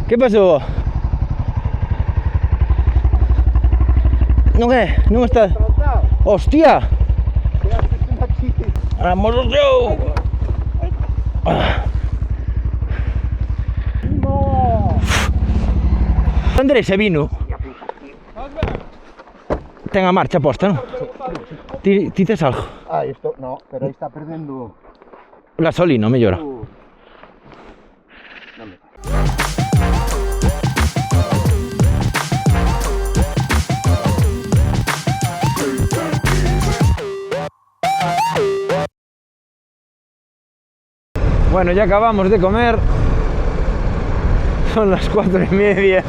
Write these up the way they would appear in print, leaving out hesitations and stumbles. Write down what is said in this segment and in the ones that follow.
Que pasou? Non é? Non está... Hostia! Vamos o seu! Andrés é vino. Ten a marcha posta, non? Ti tes algo? Ah, esto no, pero ahí está perdiendo. Gasolina, mellora. Bueno, ya acabamos de comer. Son las 4:30.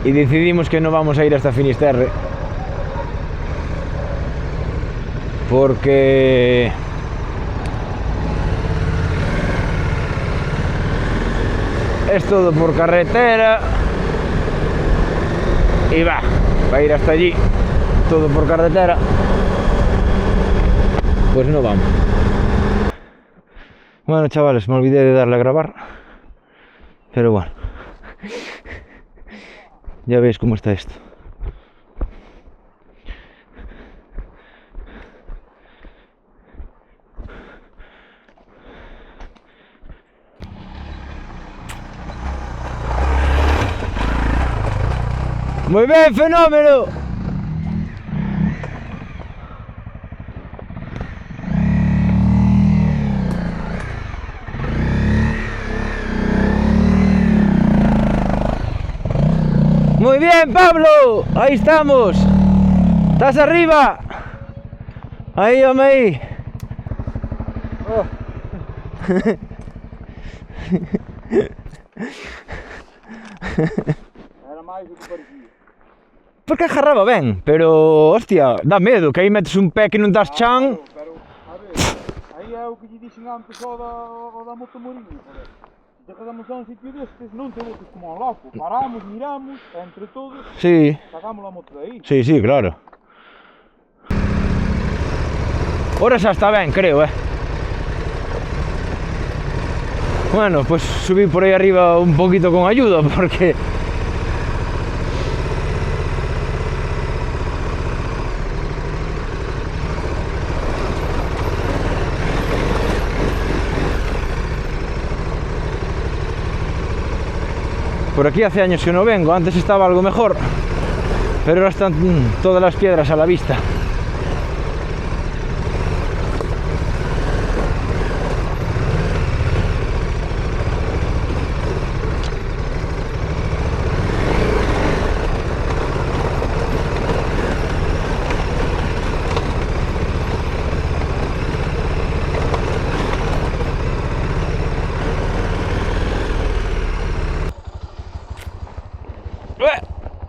Y decidimos que no vamos a ir hasta Finisterre. Porque es todo por carretera. Y va a ir hasta allí. Todo por carretera. Pues no vamos. Bueno, chavales, me olvidé de darle a grabar. Pero bueno. Ya veis cómo está esto. Muy bien, fenómeno. Muy bien, Pablo, ahí estamos. ¿Estás arriba? Ahí, hombre, ahí. Oh. Era máis do que parecía. Porque agarraba ben, pero, hostia, dá medo, que aí metes un pé que non das chan. Pero, a ver, aí é o que lle dixen antes ao da motomoriña, joder. Chegamos a un sitio destes, non te botes como un loco. Paramos, miramos, entre todos, Sí. sacamos a moto de aí. Sí, sí, claro. Ahora xa está ben, creo, Bueno, pues subí por aí arriba un poquito con ayuda, porque... Por aquí hace años que no vengo, antes estaba algo mejor, pero ahora están todas las piedras a la vista.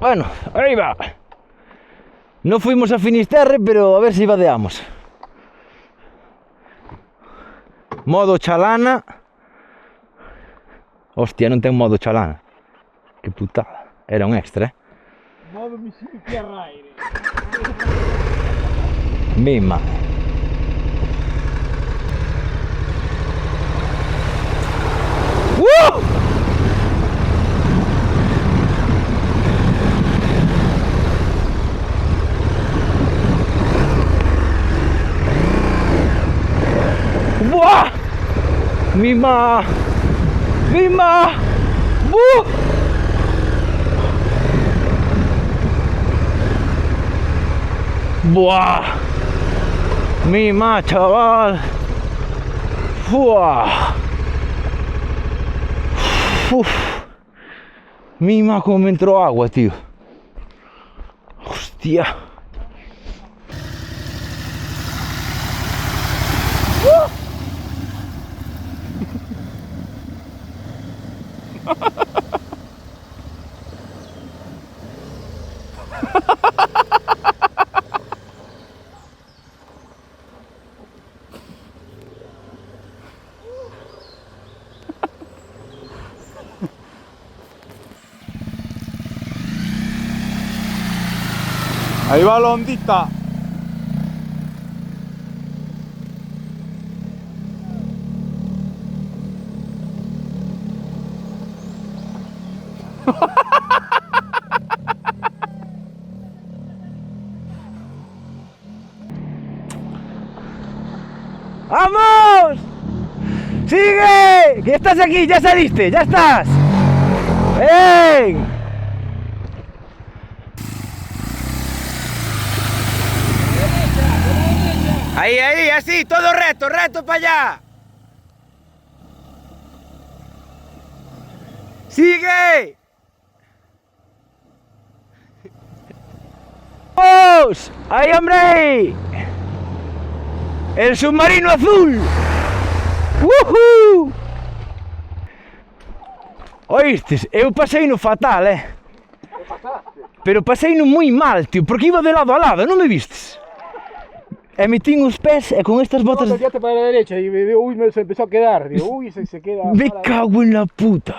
Bueno, ahí va. No fuimos a Finisterre, pero a ver si vadeamos. Modo chalana. Hostia, non ten modo chalana. Que putada. Era un extra, Modo misil tierra-aire. Mima. Buah! Mima! Mima! Buah! Mima, chaval! Buah! Uf. Mima, como me entró agua, tío. Hostia. Ahí va la ondita. ¡Vamos! ¡Sigue! ¡Que estás aquí! ¡Ya saliste! ¡Ya estás! ¡Ven! Ahí, ahí, así, todo recto, recto para allá. ¡Sigue! ¡Vamos! ¡Ahí, hombre! ¡El submarino azul! ¡Woohoo! Oístes, eu paseino fatal, Pero paseino moi mal, tío, porque iba de lado a lado, non me vistes? E metín os pés e con estas botas... No, te para la derecha y uy, se empezó a quedar. Digo, uy, se queda. Me cago en la puta.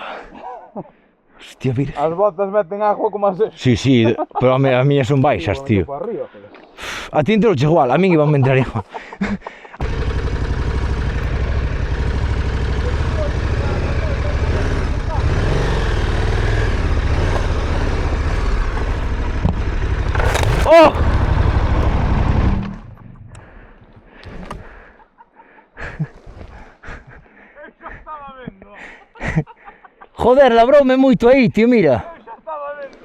Hostia, mira. Las botas meten agua como hacer. Sí, sí, pero a mí son baixas, tío. Para arriba, joder. A ti entero igual, a mí iban a entrar igual. ¡Oh! Joder, labroume moito aí, tío, mira. Xa estaba vendo.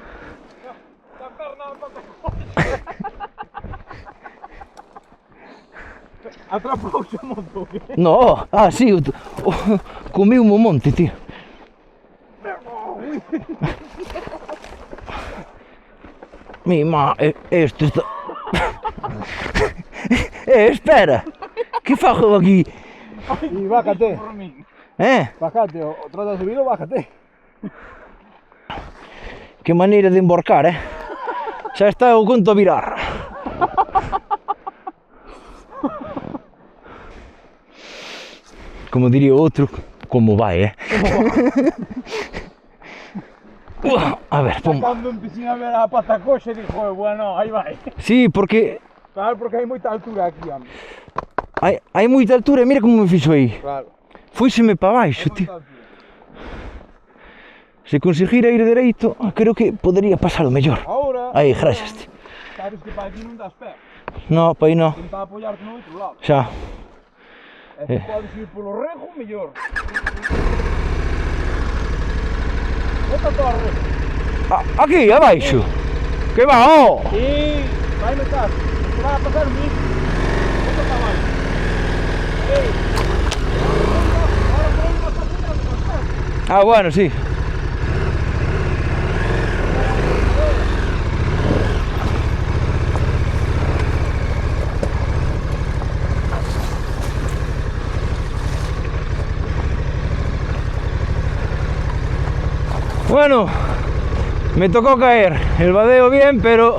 La perna atrapouse o monte, que? No, sí, comí un monte, tío. Mi ma, esto está... espera, que fajo aquí? Y bájate. Bájate, o trata de subir o bájate. Que maneira de emborcar, Xa está o conto a virar. Como diría outro, como vai, A ver, pum. Cando empecé a ver a pata coxa, dijo, bueno, aí vai. Sí, porque Claro, porque hai moita altura aquí, hombre. hai moita altura, mira como me fixo aí. Claro. Fóiseme para baixo, tío. Se conseguira ir dereito, creo que podería pasar o mellor. Ahora. Aí, gracias, tío. Sabes que para aquí non das pé. No, para aí no. Tenta apoyarte no outro lado. Xa. E se podes ir polo rejo, mellor. Bota todo a rejo. Aquí, abaixo. Que va, oh. Sí, vai me caso. Te vai a pasar un bicho. Bota para abaixo. Ahora por aí vas a poner. Bueno, sí. Bueno, me tocó caer, el vadeo bien, pero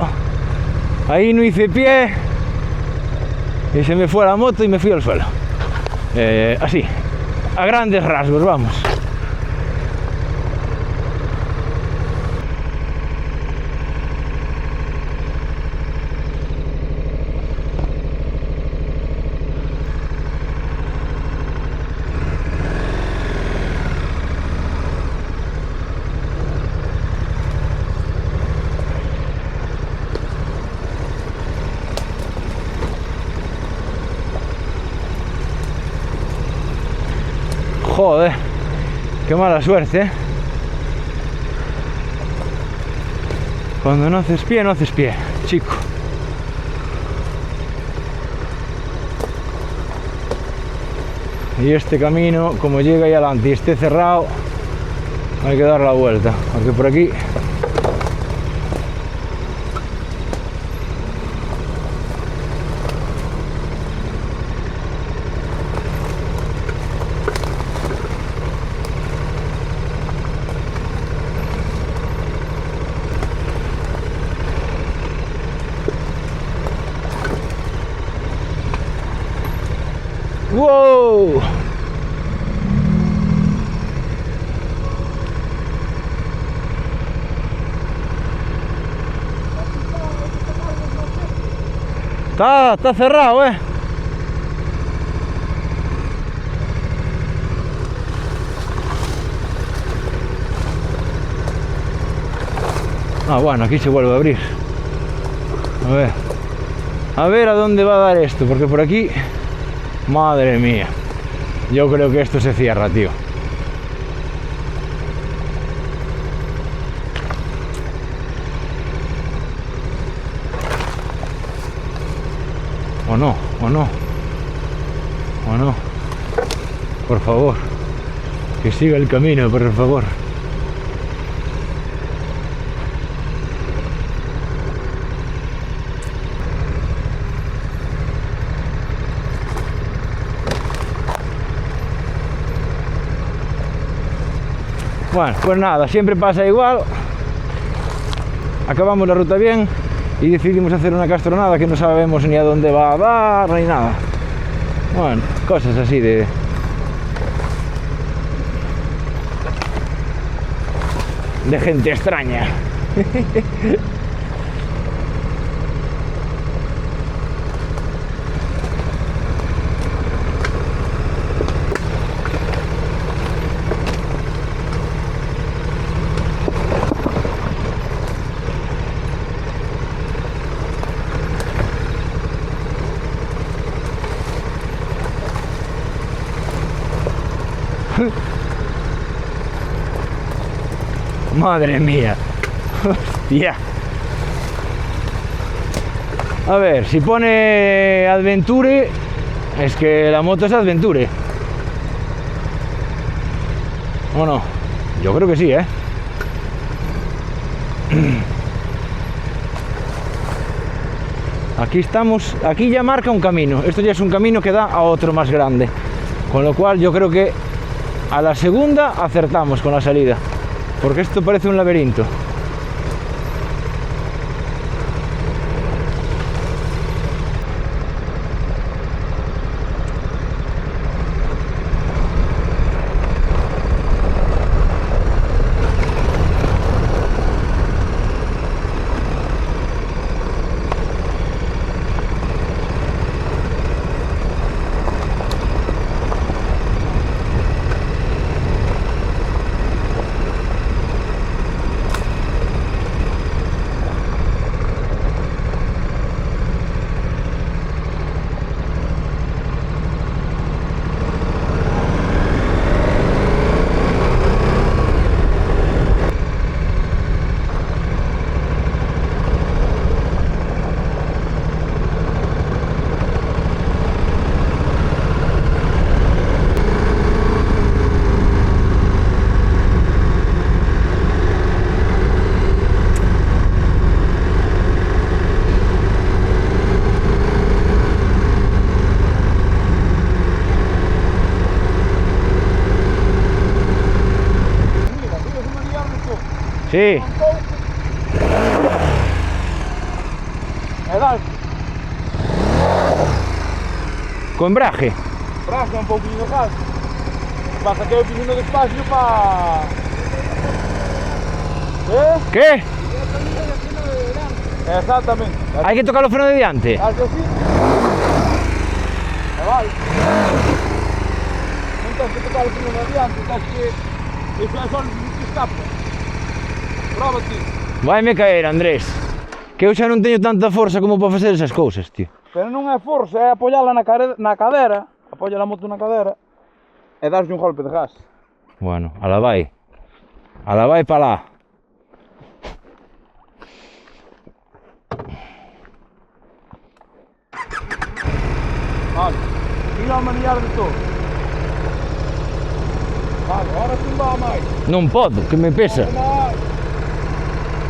ahí no hice pie y se me fue la moto y me fui al suelo. Así, a grandes rasgos, vamos. Joder, qué mala suerte, Cuando no haces pie, no haces pie, chico. Y este camino, como llega ahí adelante y esté cerrado, hay que dar la vuelta, porque por aquí... ¡Wow! Está cerrado, Ah, bueno, aquí se vuelve a abrir. A ver. A ver a dónde va a dar esto, porque por aquí... Madre mía. Yo creo que esto se cierra, tío. O no, o no. O no. Por favor. Que siga el camino, por favor. Bueno, pues nada, siempre pasa igual. Acabamos la ruta bien y decidimos hacer una castronada que no sabemos ni a dónde va a dar ni nada. Bueno, cosas así de gente extraña. Madre mía. Hostia. A ver, si pone Adventure, es que la moto es Adventure. ¿O no? Yo creo que sí, ¿eh? Aquí estamos, aquí ya marca un camino. Esto ya es un camino que da a otro más grande. Con lo cual yo creo que a la segunda acertamos con la salida. Porque esto parece un laberinto. Sí. E dale. Con embrague. Braje un pouquinho de gas. Pasa que eu pidindo despacio para... ¿Qué? Exactamente. Hay que tocar los frenos de diante. Hace así. E vai. Non tens que tocar o freno de diante, tens que... Iso é só que escapa. Prova ti. Vai-me caer, Andrés. Que eu xa non teño tanta forza como para facer esas cousas, tío. Pero non é forza, é apoiala na cadera. Apoia a moto na cadera. E daslle un golpe de gas. Bueno, ala vai. Ala vai para lá. Vale. Tira a maniar de todo. Vale, agora tumba máis. Non podo, que me pesa. Máis.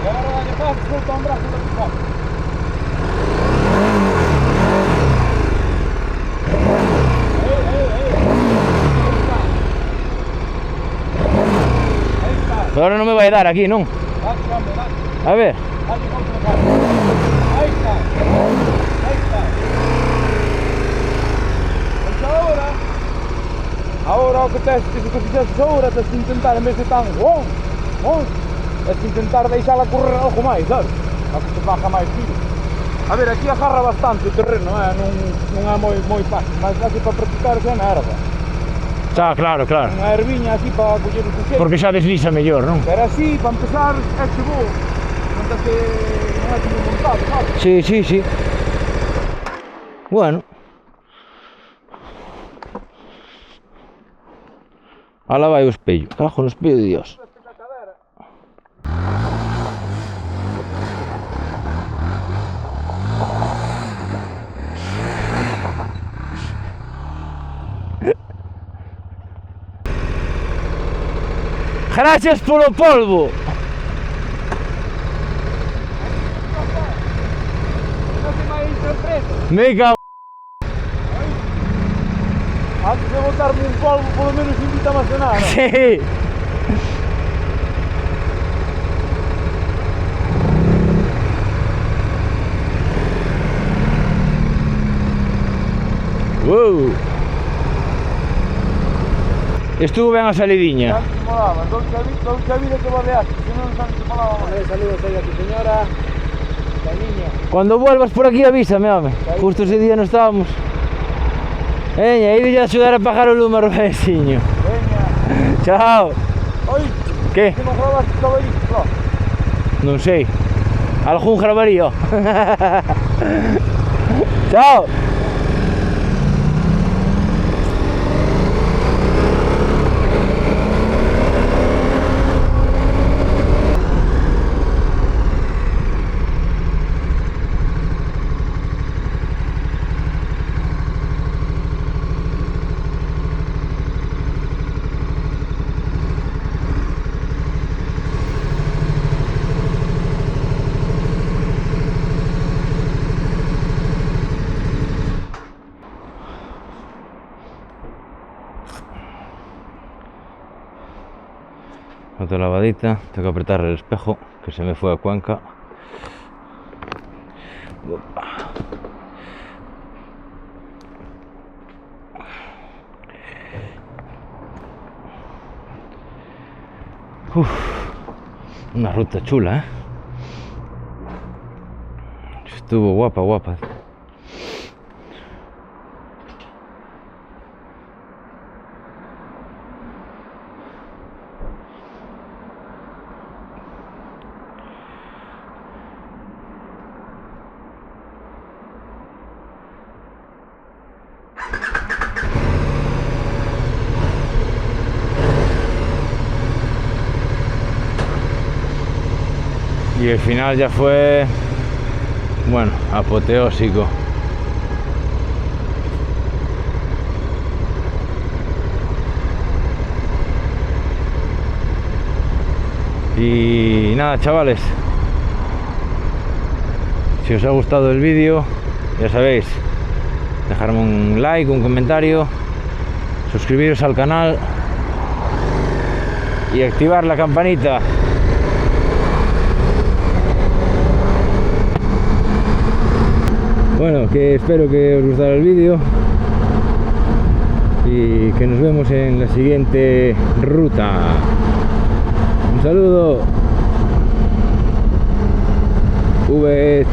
E agora dalle gas, solta un brazo de gas. Ahora non me vai dar aquí, non? Dale, hombre, dale. A ver. Dale golpe de gas. Aí está. Aí está. Pois agora o que tens que fixeses agora, tens que intentar, en vez de tan bom, tens que intentar deixala correr algo máis, sabes? A que te faga máis tiro. A ver, aquí agarra bastante o terreno, non é moi fácil, mas así para practicar xa na erva. Está, claro, claro. Unha erviña así para coller o cochete. Porque xa desliza mellor, non? Pero así, para empezar, é che bo. Cuentas que non é como montado, sabes? Sí, sí, sí. Bueno. Ala vai o espello. Cajo no espello de Dios. Gracias polo polvo. Non te máis sorpresa. Me cago. Antes de botarme un polvo, polo menos invítame a cenar, non? Sí. Wow. Estuvo ben a salidiña. Antes te molaba, doucha vida que badeaste, se non te molaba máis. Saludos aí a tu señora, la niña. Cuando vuelvas por aquí avísame, home. Justo ese día no estábamos. Veña, aí de axudar a pagar o lume ao veciño. Veña. Chao. Oi, Que? que non grabaste caballito, claro. Non sei. Algún grabaría. Chao. Otra lavadita, tengo que apretar el espejo que se me fue a Cuenca. Uf, una ruta chula, ¿eh? Estuvo guapa, guapa. Y el final ya fue, bueno, apoteósico. Y nada, chavales, si os ha gustado el vídeo, ya sabéis, dejarme un like, un comentario, suscribiros al canal y activar la campanita. Bueno, que espero que os gustara el vídeo y que nos vemos en la siguiente ruta. Un saludo. V